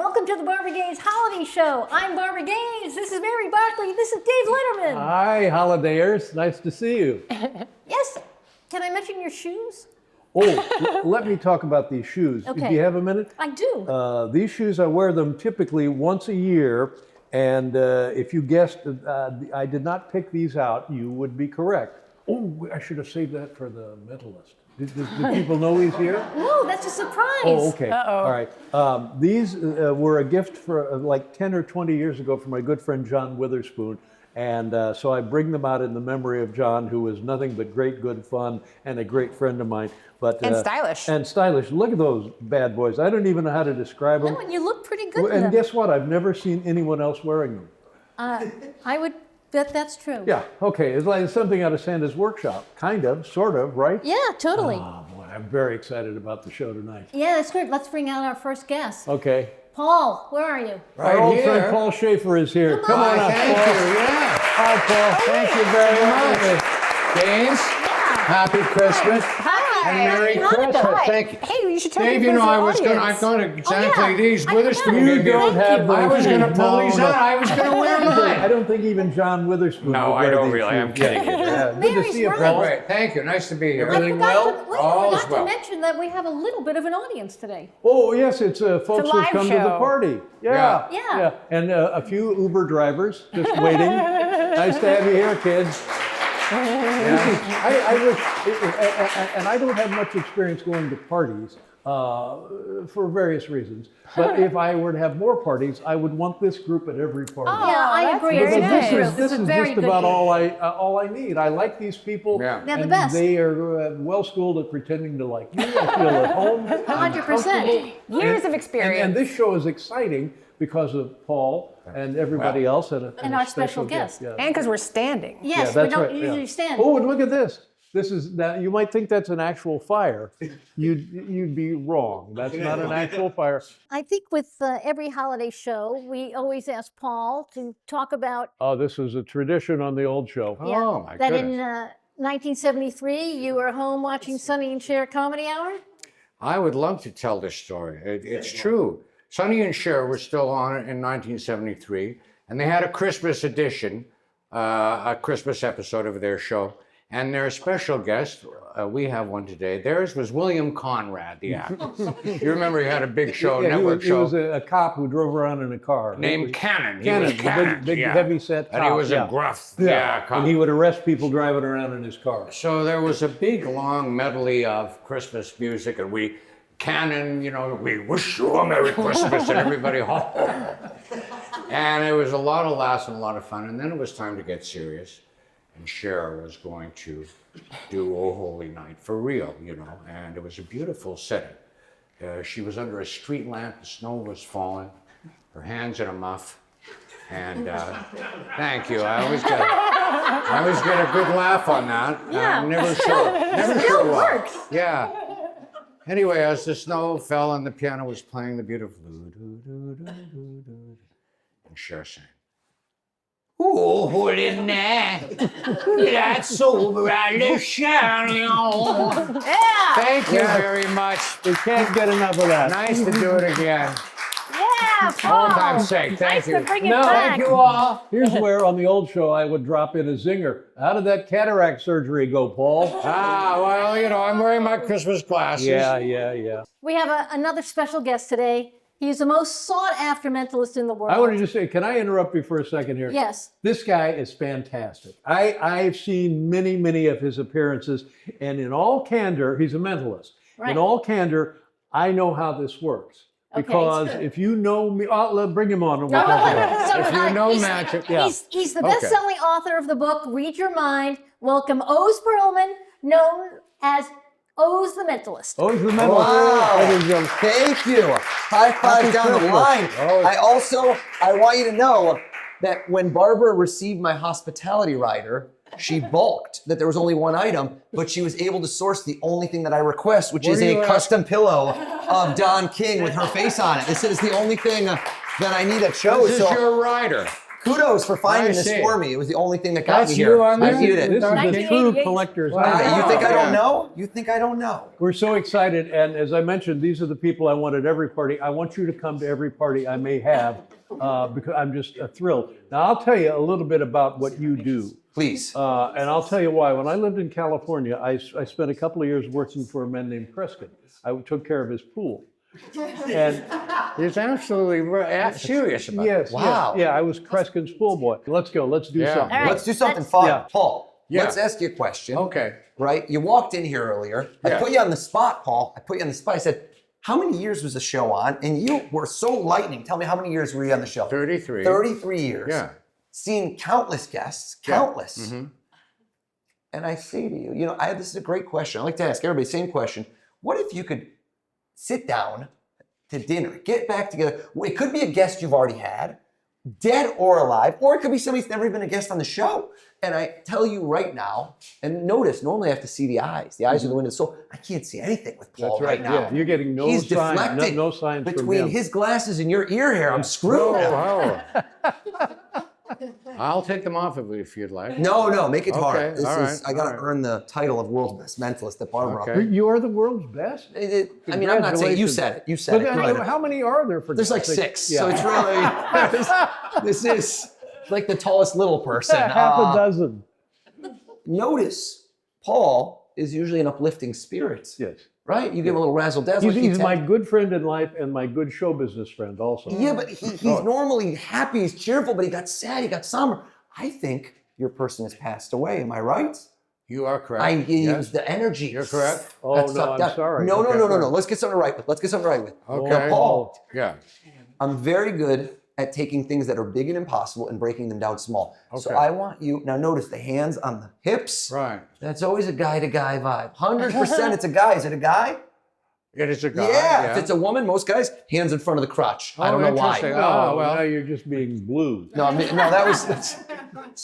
welcome to the Barbara Gaines Holiday Show. I'm Barbara Gaines. This is Mary Barkley. This is Dave Letterman. Hi, holidayers. Nice to see you. Yes. Can I mention your shoes? Oh, let me talk about these shoes. Okay. Do you have a minute? I do. These shoes, I wear them typically once a year. And if you guessed I did not pick these out, you would be correct. Oh, I should have saved that for the Mentalist. Do people know he's here? No, that's a surprise. Oh, okay. Uh-oh. All right. These were a gift for like 10 or 20 years ago from my good friend John Witherspoon. And so I bring them out in the memory of John, who was nothing but great, good fun, and a great friend of mine. But And stylish. And stylish. Look at those bad boys. I don't even know how to describe them. No, and you look pretty good in And them. guess what? I've never seen anyone else wearing them. I would bet that's true. Yeah, okay. It's like something out of Santa's workshop. Kind of, sort of, right? Yeah, totally. Oh, boy, I'm very excited about the show tonight. Yeah, that's good. Let's bring out our first guest. Okay. Paul, where are you? Our old friend Paul Shaffer is here. Come on up, Thank Paul. you, yeah. Hi, Paul. Thank you very much. Gaines, happy Christmas. Hi. And Merry Hanukkah. Christmas. Hi. Thank you. Hey, you should tell Dave, me you know, there's I was an going audience. to exactly yeah. these I Witherspoon forgot. You gave me. don't have I was going to pull these no, out. I was going to wear I mine. don't think even John Witherspoon No, would I wear don't these really. shoes. I'm kidding you. Yeah, good to Mary's see you, right. Paul. Great. Thank you. Nice to be here. Everything well? I All is forgot well. to mention that we have a little bit of an audience today. Oh, yes, it's folks who've live come to the show. party. Yeah. Yeah. And a few Uber drivers just waiting. Nice to have you here, kids. I wish, and I don't have much experience going to parties for various reasons. But if I were to have more parties, I would want this group at every party. Yeah, I that's agree. very It's a nice. good group. This It's a is very just good about group. all I need. I like these people. Yeah. They're the and best. They are well schooled at pretending to like you. I feel at home. 100%. Years of experience. And this show is exciting because of Paul and everybody else and And our special guest. Yeah. And because we're standing. Yes, Yeah, we that's don't right, yeah. usually stand. Oh, and look at this. This is now. You might think that's an actual fire. You'd be wrong. That's not an actual fire. I think with every holiday show, we always ask Paul to talk about Oh, this is a tradition on the old show. Oh, my that goodness. in 1973 you were home watching Sonny and Cher Comedy Hour. I would love to tell this story. It's true. Sonny and Cher were still on it in 1973, and they had a Christmas edition, a Christmas episode of their show. And their special guest, we have one today, theirs was William Conrad, the actor. You remember he had a big show, Yeah, network he was show, a cop who drove around in a car. named Cannon. He Cannon, was Cannon, the big yeah. heavy-set And he cop, was yeah. a gruff, Yeah, cop. and he would arrest people driving around in his car. So there was a big, long medley of Christmas music, and Cannon, you know, we wish you a Merry Christmas, and everybody, and it was a lot of laughs and a lot of fun. And then it was time to get serious, and Cher was going to do Oh Holy Night for real, you know, and it was a beautiful setting. She was under a street lamp, the snow was falling, her hands in a muff, and thank you. I always get a good laugh on that. Yeah. I'm never sure why. works. Yeah. Anyway, as the snow fell and the piano was playing the beautiful and Cher sang. Oh, holy night, that's so brightly shining on. Yeah, Thank you very much. We can't get enough of that. Nice to do it again. yeah, Paul. Long time sake. Thank nice you. to bring it No, back. Thank you all. Here's where on the old show I would drop in a zinger. How did that cataract surgery go, Paul? Well, you know, I'm wearing my Christmas glasses. Yeah. We have another special guest today. He is the most sought-after mentalist in the world. I want to just say, can I interrupt you for a second here? Yes. This guy is fantastic. I've seen many of his appearances, and in all candor, he's a mentalist. Right. In all candor, I know how this works. Okay. Because if you know me, bring him on and we'll No, talk about it. so, If you know he's, magic, yeah. He's the Okay. best-selling author of the book Read Your Mind. Welcome Oz Pearlman, known as Oz the Mentalist. Oh, he's the mentalist. Wow. There we go. Thank you. High five Happy down the Christmas. line. Oh. I want you to know that when Barbara received my hospitality rider, she balked that there was only one item, but she was able to source the only thing that I request, which is Were you, a custom pillow of Don King with her face on it. They said it's the only thing that I need at shows. This is your rider. Kudos for finding I this see. for me. It was the only thing that got That's me here. you on I there? viewed it. This is a true 1988. collector's Wow. item. You think I Yeah. don't know? You think I don't know? We're so excited, and as I mentioned, these are the people I want at every party. I want you to come to every party I may have because I'm just thrilled. Now, I'll tell you a little bit about what you do. Please. And I'll tell you why. When I lived in California, I spent a couple of years working for a man named Prescott. I took care of his pool. And He's absolutely serious about yes, it. Wow. yes, yeah, I was Prescott's pool boy. Let's go. Let's do Yeah. something. All right. Let's do something let's- fun. Yeah. Paul, Yeah. let's ask you a question. Okay. Right? You walked in here earlier. I Yeah. put you on the spot, Paul. I put you on the spot. I said, how many years was the show on? And you were so lightning. Tell me, how many years were you on the show? 33. 33 years. Yeah. Seen countless guests, Yeah. countless. Mm-hmm. And I say to you, this is a great question. I like to ask everybody the same question. What if you could sit down to dinner, get back together? It could be a guest you've already had, dead or alive, or it could be somebody who's never been a guest on the show. And I tell you right now, and notice, normally I have to see the eyes. The eyes are the window of the soul. I can't see anything with Paul That's right. now. Yeah, you're getting no He's signs. deflecting No signs from between him. his glasses and your ear hair. I'm screwed now. I'll take them off if you'd like. No, make it hard. Okay, all right, I gotta all right. earn the title of world's best mentalist at Barbara. Okay. You are the world's best. I mean, I'm not saying you said it. You said But it. Go ahead. how many are there for? There's like God's sake? 6, Yeah. so it's really this is like the tallest little person. half a dozen. Notice, Paul is usually an uplifting spirit, Yes. right? You give him a little razzle dazzle. He's my good friend in life and my good show business friend also. Yeah, but he's normally happy, he's cheerful, but he got sad, he got somber. I think your person has passed away. Am I right? You are correct. He Yes. was the energy. You're correct. Oh, got no, sucked I'm out. sorry. No. Okay. Let's get something right with. Okay. Now, Paul, Yeah. I'm very good at taking things that are big and impossible and breaking them down small. So Okay. I want you, now notice the hands on the hips. Right. That's always a guy-to-guy vibe. 100% it's a guy. Is it a guy? It is a guy. Yeah. If it's a woman, most guys, hands in front of the crotch. I don't know why. interesting. Oh, Oh, well. now you're just being blue. No,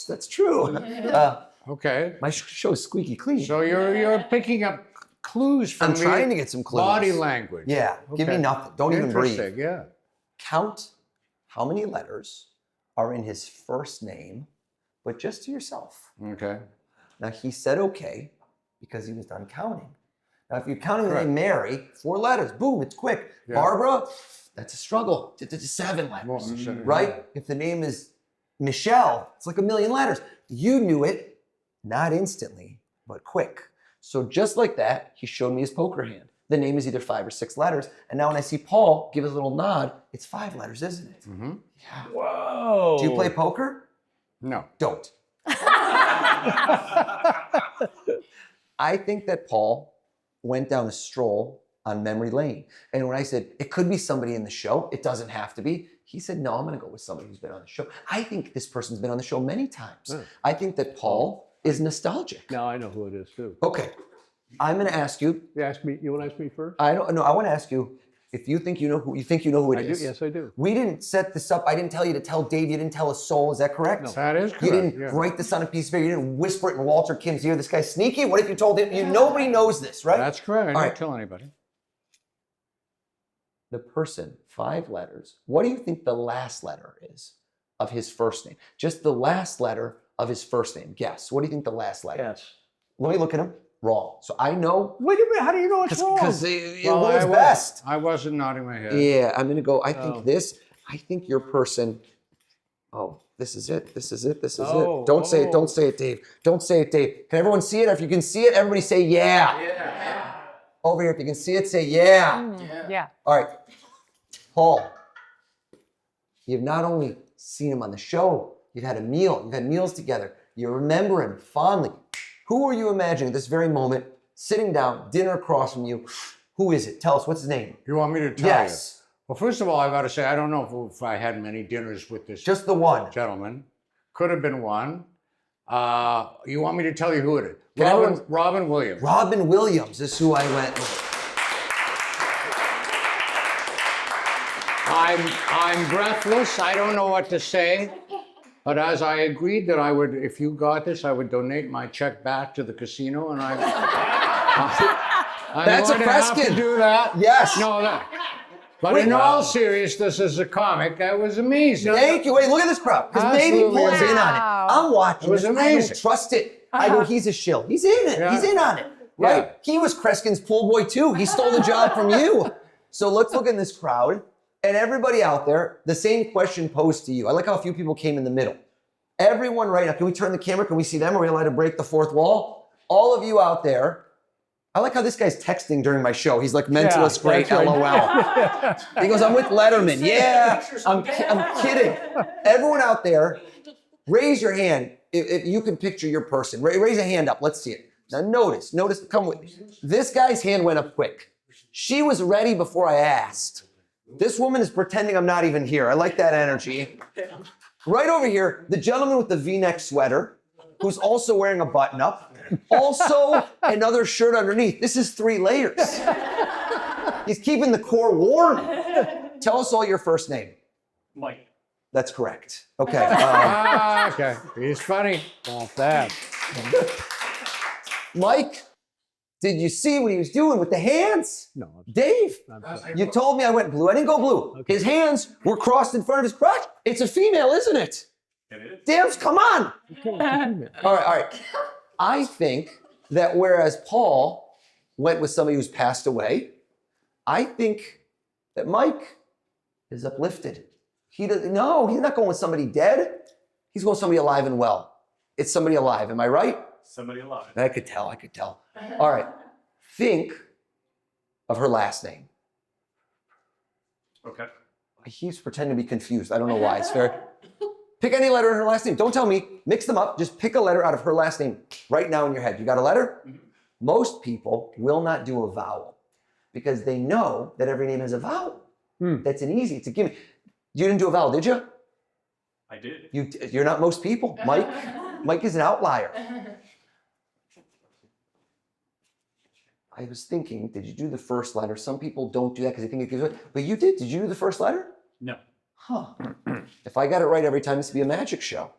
that's true. Okay. My show is squeaky clean. So you're picking up clues from I'm trying to get some clues. body language. Yeah, give me Okay. nothing. Don't even breathe. Interesting, yeah. Count how many letters are in his first name, but just to yourself. Okay. Now, he said okay because he was done counting. Now, if you're counting the Correct. name Mary, 4 letters, boom, it's quick. Yeah. Barbara, that's a struggle. It's 7 letters, Well, it's- right? If the name is Michelle, it's like 1,000,000 letters. You knew it, not instantly, but quick. So just like that, he showed me his poker hand. The name is either 5 or 6 letters. And now when I see Paul give his little nod, it's 5 letters, isn't it? Mm-hmm. Yeah. Whoa. Do you play poker? No. Don't. I think that Paul went down a stroll on memory lane. And when I said, it could be somebody in the show, it doesn't have to be, he said, no, I'm going to go with somebody who's been on the show. I think this person's been on the show many times. Yeah. I think that Paul is nostalgic. Now I know who it is too. Okay. I'm going to ask you, You ask me. You want to ask me first? I don't know, I want to ask you if you think you know who it I do. is. Yes, I do. We didn't set this up. I didn't tell you to tell Dave. You didn't tell a soul. Is that correct? No. That is correct. You didn't yeah. write this on a piece of paper. You didn't whisper it in Walter Kim's ear. This guy's sneaky. What if you told him? Nobody knows this, right? That's correct. I All don't right. tell anybody. The person, 5 letters. What do you think the last letter is of his first name? Just the last letter of his first name. Guess. What do you think the last letter? Yes. Let me look at him. Wrong. So I know Wait a minute. How do you know it's wrong? because it Well, was I best. I wasn't nodding my head. Yeah, I'm gonna go. I think Oh. this. I think your person. Oh, this is it. This is it. This is Oh, it. Don't say it. oh. Don't say it, Dave. Don't say it, Dave. Can everyone see it? Or if you can see it, everybody say yeah. Yeah. Over here, if you can see it, say yeah. Yeah. All right, Paul. You've not only seen him on the show, you've had a meal. You've had meals together. You remember him fondly. Who are you imagining at this very moment, sitting down, dinner across from you? Who is it? Tell us. What's his name? You want me to tell Yes. you? Well, first of all, I got to say, I don't know if I had many dinners with this Just the one. gentleman. Could have been one. You want me to tell you who it is? Can everyone- Robin Williams. Robin Williams is who I went with. I'm breathless. I don't know what to say. But as I agreed that I would, if you got this, I would donate my check back to the casino, and I'm That's a going to have Preskin. to do that. Yes. No, that. But in all seriousness, as a comic, that was amazing. Thank you. Wait, look at this crowd. Because maybe Absolutely. Paul's in on it. Wow. I'm watching. It was this. I amazing. don't trust it. I go, he's a shill. He's in it. Yeah. He's in on it. Right? Yeah. He was Kreskin's pool boy too. He stole the job from you. So let's look in this crowd. And everybody out there, the same question posed to you. I like how a few people came in the middle. Everyone right now, can we turn the camera? Can we see them? Are we allowed to break the fourth wall? All of you out there. I like how this guy's texting during my show. He's like, Mentalist, great, that's right. LOL. He goes, I'm with Letterman. Yeah, I'm kidding. Everyone out there, raise your hand if you can picture your person. Raise a hand up. Let's see it. Now notice, come with me. This guy's hand went up quick. She was ready before I asked. This woman is pretending I'm not even here. I like that energy. Right over here, the gentleman with the V-neck sweater, who's also wearing a button-up, also another shirt underneath. This is 3 layers. He's keeping the core warm. Tell us all your first name. Mike. That's correct. Okay. Okay. He's funny. Not that. Mike, did you see what he was doing with the hands? No. Dave, I'm sorry. you told me I went blue. I didn't go blue. Okay. His hands were crossed in front of his crotch. It's a female, isn't it? It is. Dams, come on. All right. I think that whereas Paul went with somebody who's passed away, I think that Mike is uplifted. He's not going with somebody dead. He's going with somebody alive and well. It's somebody alive. Am I right? Somebody alive. I could tell. All right. Think of her last name. Okay. He's pretending to be confused. I don't know why. It's fair. Pick any letter in her last name. Don't tell me. Mix them up. Just pick a letter out of her last name right now in your head. You got a letter? Mhm. Most people will not do a vowel because they know that every name has a vowel. That's an easy. It's a gimme. You didn't do a vowel, did you? I did. You're not most people. Mike is an outlier. I was thinking, did you do the first letter? Some people don't do that because they think it gives away. But you did. Did you do the first letter? No. Huh. If I got it right every time, this would be a magic show.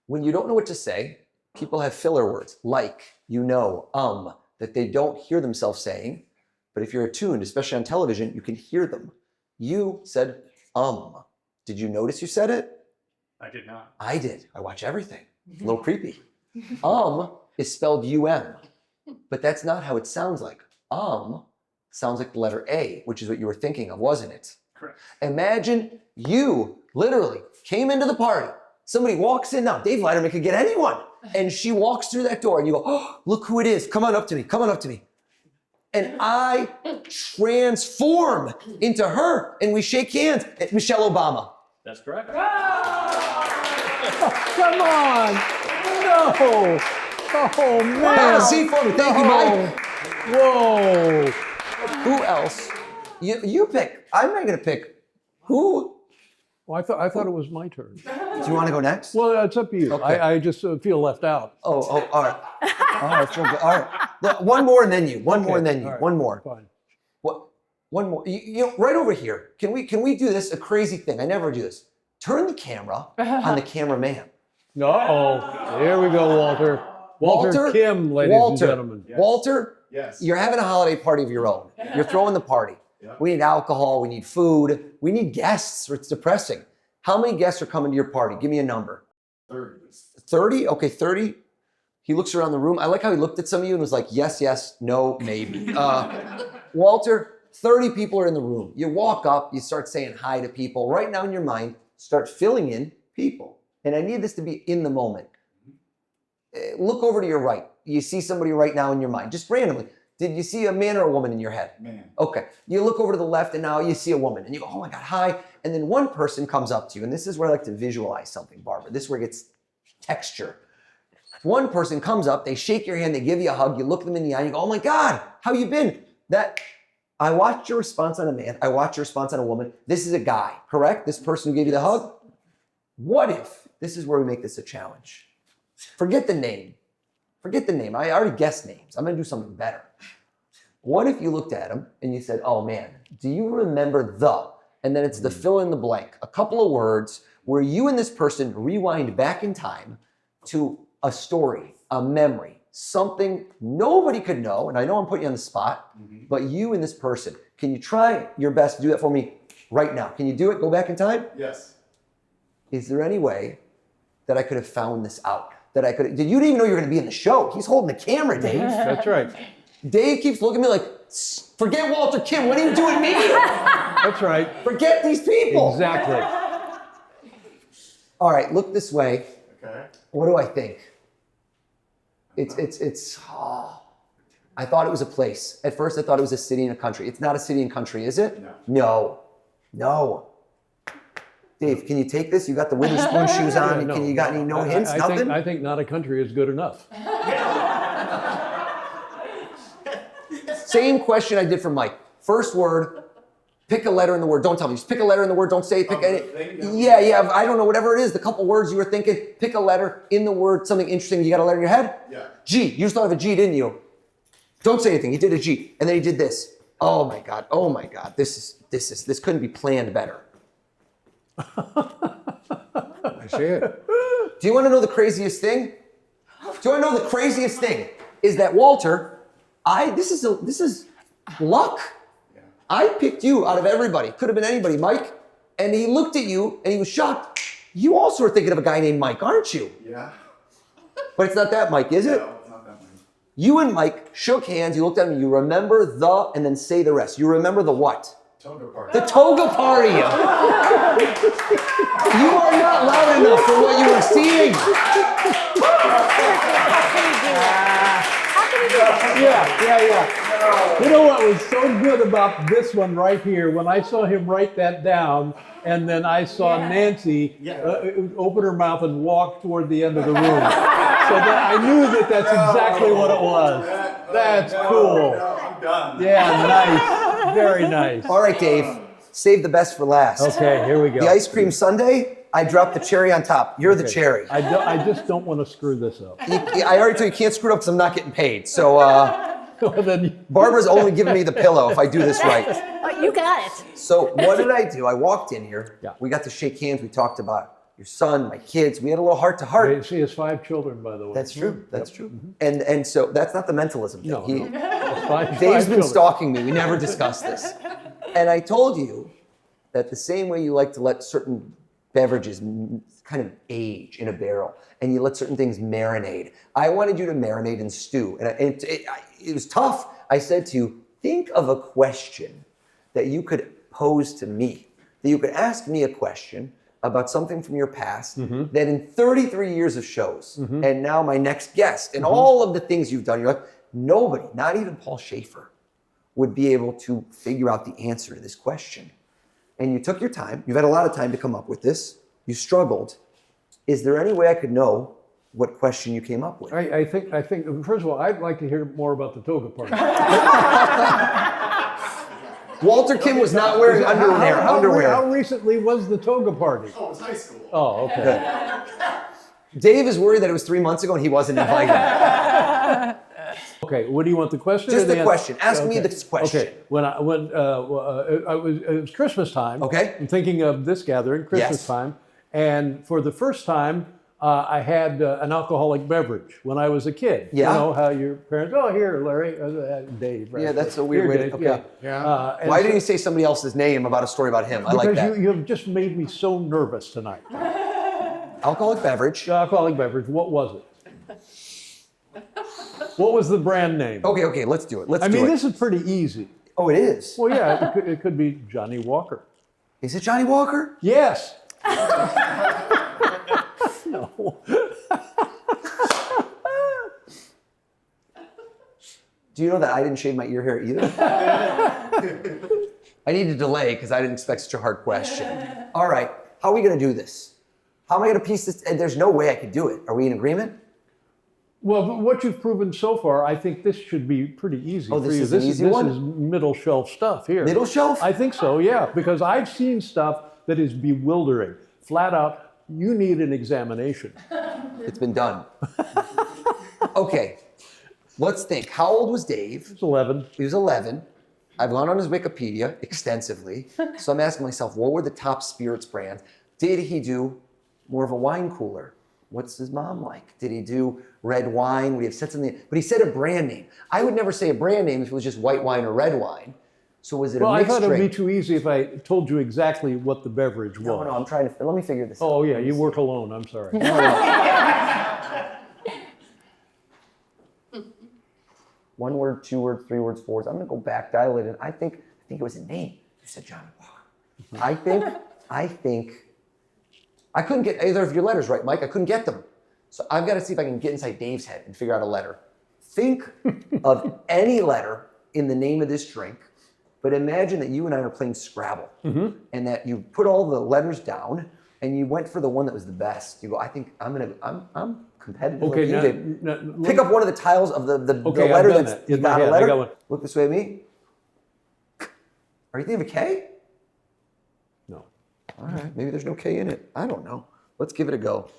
When you don't know what to say, people have filler words like, that they don't hear themselves saying. But if you're attuned, especially on television, you can hear them. You said, Did you notice you said it? I did not. I did. I watch everything. A little creepy. Is spelled U-M, but that's not how it sounds like. Sounds like the letter A, which is what you were thinking of, wasn't it? Correct. Imagine you literally came into the party. Somebody walks in now. Dave Letterman could get anyone. And she walks through that door and you go, oh, look who it is. Come on up to me. Come on up to me. And I transform into her and we shake hands at Michelle Obama. That's correct. Come on! No! Oh man! See for me. Thank you, Mike. Whoa! Who else? You pick. I'm not going to pick. Who? Well, I thought it was my turn. Do you want to go next? Well, it's up to you. Okay. I just feel left out. Oh, all right. All right, feel good. All right. Look, one more and then you. One more and then you. All right. One more. Fine. What? One more. You know, right over here. Can we do this? A crazy thing. I never do this. Turn the camera on the cameraman. Uh-oh. Here we go, Walter. Walter Kim, ladies and gentlemen. Yes. Walter, Yes. you're having a holiday party of your own. You're throwing the party. Yeah. We need alcohol. We need food. We need guests. It's depressing. How many guests are coming to your party? Give me a number. 30. 30? Okay, 30. He looks around the room. I like how he looked at some of you and was like, yes, yes, no, maybe. Walter, 30 people are in the room. You walk up, you start saying hi to people. Right now in your mind, start filling in people. And I need this to be in the moment. Look over to your right. You see somebody right now in your mind, just randomly. Did you see a man or a woman in your head? Man. Okay. You look over to the left and now you see a woman and you go, oh my God, hi. And then one person comes up to you. And this is where I like to visualize something, Barbara. This is where it gets texture. One person comes up, they shake your hand, they give you a hug, you look them in the eye, and you go, oh my God, how you been? I watched your response on a man, I watched your response on a woman. This is a guy, correct? This person who gave you the hug? What if, this is where we make this a challenge. Forget the name. Forget the name. I already guessed names. I'm gonna do something better. What if you looked at him and you said, oh man, do you remember the, and then it's the fill in the blank, a couple of words where you and this person rewind back in time to a story, a memory, something nobody could know, and I know I'm putting you on the spot, but you and this person, can you try your best to do that for me right now? Can you do it? Go back in time? Yes. Is there any way that I could have found this out? That I could have, you didn't even know you were going to be in the show. He's holding the camera, Dave. That's right. Dave keeps looking at me like, forget Walter Kim, what are you doing me? That's right. Forget these people. Exactly. All right, look this way. Okay. What do I think? I thought it was a place. At first I thought it was a city and a country. It's not a city and country, is it? No. No. Dave, can you take this? You got the Witherspoon shoes on. No, You got any hints? I Nothing? I think not a country is good enough. Same question I did for Mike. First word, pick a letter in the word. Don't tell me. Just pick a letter in the word. Don't say it. Pick any. Yeah. I don't know. Whatever it is, the couple words you were thinking, pick a letter in the word, something interesting. You got a letter in your head? Yeah. G. You just thought of a G, didn't you? Don't say anything. He did a G. And then he did this. Oh my God. This couldn't be planned better. I see it. Do you want to know the craziest thing? Is that Walter, this is luck. Yeah. I picked you out of everybody. Could have been anybody, Mike. And he looked at you and he was shocked. You also are thinking of a guy named Mike, aren't you? Yeah. But it's not that Mike, is it? No, it's not that many. You and Mike shook hands. You looked at me. You remember the, and then say the rest. You remember the what? Toga party. The toga party. You are not loud enough for what you were seeing. Yeah. You know what was so good about this one right here, when I saw him write that down, and then I saw Nancy open her mouth and walk toward the end of the room. So that I knew that that's exactly what it was. That's cool. No, I'm done. Yeah, nice. Very nice. All right, Dave. Save the best for last. Okay, here we go. The ice cream sundae, I dropped the cherry on top. You're the cherry. I just don't want to screw this up. I already told you can't screw it up because I'm not getting paid. So Well, then, Barbara's only giving me the pillow if I do this right. Oh, you got it. So what did I do? I walked in here. Yeah. We got to shake hands. We talked about your son, my kids. We had a little heart to heart. she has 5 children, by the way. That's true. That's true. And so that's not the mentalism thing. No, no. That's five Dave's been children. stalking me. We never discussed this. And I told you that the same way you like to let certain beverages kind of age in a barrel and you let certain things marinate, I wanted you to marinate and stew. And it was tough. I said to you, think of a question that you could pose to me, that you could ask me a question about something from your past that in 33 years of shows and now my next guest and all of the things you've done, you're like, nobody, not even Paul Shaffer, would be able to figure out the answer to this question. And you took your time. You've had a lot of time to come up with this. You struggled. Is there any way I could know what question you came up with? I think, first of all, I'd like to hear more about the toga party. Walter Kim was not wearing underwear. How recently was the toga party? Oh, it's high school. Oh, okay. Dave is worried that it was 3 months ago and he wasn't invited. Okay, what do you want, the question? Just or the answer? question. Ask me this question. Okay, it was Christmas time. Okay. I'm thinking of this gathering, Christmas Yes. time, and for the first time, I had an alcoholic beverage when I was a kid. Yeah. You know how your parents, oh, here, Larry, Dave. Right? Yeah, that's a weird Here, way to- Dave, okay. Yeah. And Why so- didn't you say somebody else's name about a story about him? I like Because that. you have just made me so nervous tonight. Alcoholic beverage. Alcoholic beverage, what was it? What was the brand name? Okay, let's do it. I mean, this is pretty easy. Oh, it is? Well, yeah, it could be Johnny Walker. Is it Johnny Walker? Yes. No. Do you know that I didn't shave my ear hair either? I need to delay because I didn't expect such a hard question. All right, how are we going to do this? How am I going to piece this? There's no way I could do it. Are we in agreement? Well, what you've proven so far, I think this should be pretty easy Oh, for this you. is an easy one? This is middle shelf stuff here. Middle shelf? I think so, yeah, because I've seen stuff that is bewildering. Flat out, you need an examination. It's been done. Okay, let's think. How old was Dave? It's 11. He was 11. I've gone on his Wikipedia extensively. So I'm asking myself, what were the top spirits brands? Did he do more of a wine cooler? What's his mom like? Did he do red wine? Would he have said something? But he said a brand name. I would never say a brand name if it was just white wine or red wine. So was it Well, a I mixed thought it would drink? be too easy if I told you exactly what the beverage was. No, I'm trying to, let me figure this out. Oh, yeah, you work alone. I'm sorry. One word, 2 words, 3 words, 4 words. I'm gonna go back, dial it in. I think it was a name. You said John Walker. I think I couldn't get either of your letters right, Mike. I couldn't get them. So I've got to see if I can get inside Dave's head and figure out a letter. Think of any letter in the name of this drink, but imagine that you and I are playing Scrabble, and that you put all the letters down and you went for the one that was the best. You go, I think I'm competitive. Okay, like you now, did. Pick up one of the tiles of the Okay, letter I've done that's that. In you my got a head, I letter. got one. Look this way at me. Are you thinking of a K? No. All right, maybe there's no K in it. I don't know. Let's give it a go.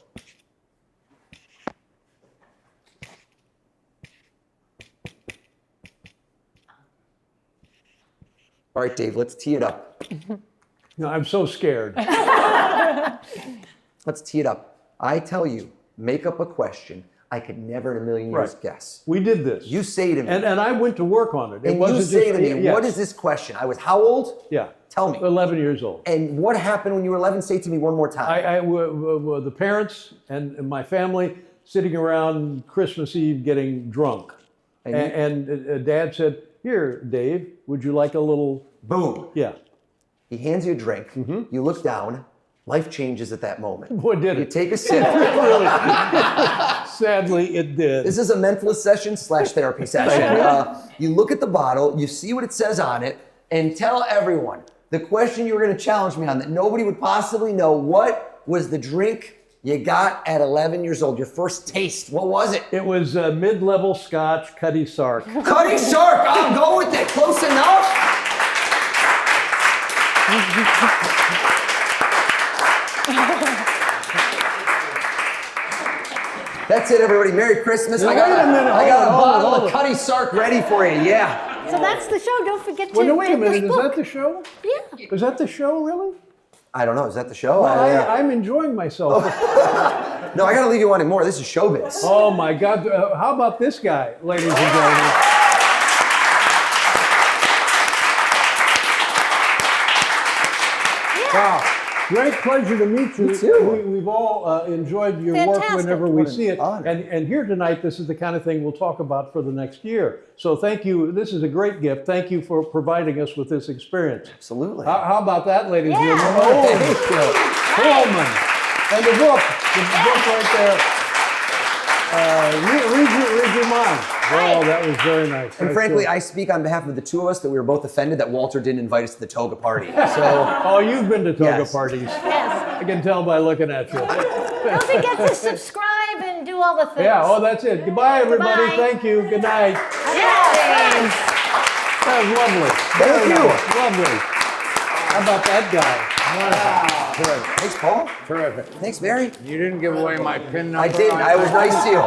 All right, Dave, let's tee it up. No, I'm so scared. Let's tee it up. I tell you, make up a question I could never in a million years Right. guess. We did this. You say to me, and I went to work on it. It and you wasn't say just, to me, yes. what is this question? I was how old? Yeah. Tell me. 11 years old. And what happened when you were 11? Say it to me one more time. The parents and my family sitting around Christmas Eve getting drunk. And Dad said, here, Dave, would you like a little... Boom. Yeah. He hands you a drink. You look down. Life changes at that moment. Boy, did You it. take a sip. Sadly, it did. This is a mentalist session / therapy session. You look at the bottle, you see what it says on it, and tell everyone the question you were going to challenge me on that nobody would possibly know. What was the drink you got at 11 years old? Your first taste. What was it? It was mid-level Scotch, Cutty Sark. Cutty Sark. I'll go with it. Close enough. That's it, everybody. Merry Christmas. Now, I got wait a minute. I got a Hold on, bottle hold of on. Cutty Sark ready for you. Yeah. So that's the show. Don't forget to Well, no, wait a get this minute. Is book. that the show? Yeah. Is that the show, really? I don't know. Is that the show? Well, I'm enjoying myself. No, I got to leave you wanting more. This is showbiz. Oh, my God. How about this guy, ladies and gentlemen? Wow. Great pleasure to meet you. Me too. We've all enjoyed your work Fantastic. whenever we What an see it. honor. And here tonight, this is the kind of thing we'll talk about for the next year. So thank you. This is a great gift. Thank you for providing us with this experience. Absolutely. How about that, ladies and Yeah. gentlemen? Pearlman. And the book right there. Read your mind. Oh, that was very nice. And Nice frankly, job. I speak on behalf of the two of us that we were both offended that Walter didn't invite us to the toga party. So Oh, you've been to toga Yes. parties. Yes. I can tell by looking at you. Don't forget to subscribe and do all the things. Yeah, oh, that's it. Goodbye, everybody. Goodbye. Thank you. Good night. Yes. That was lovely. Thank Very you. nice. Lovely. How about that guy? thanks, Paul. Terrific. Thanks, Mary. You didn't give away my pin number. I did. on- I was nice to you.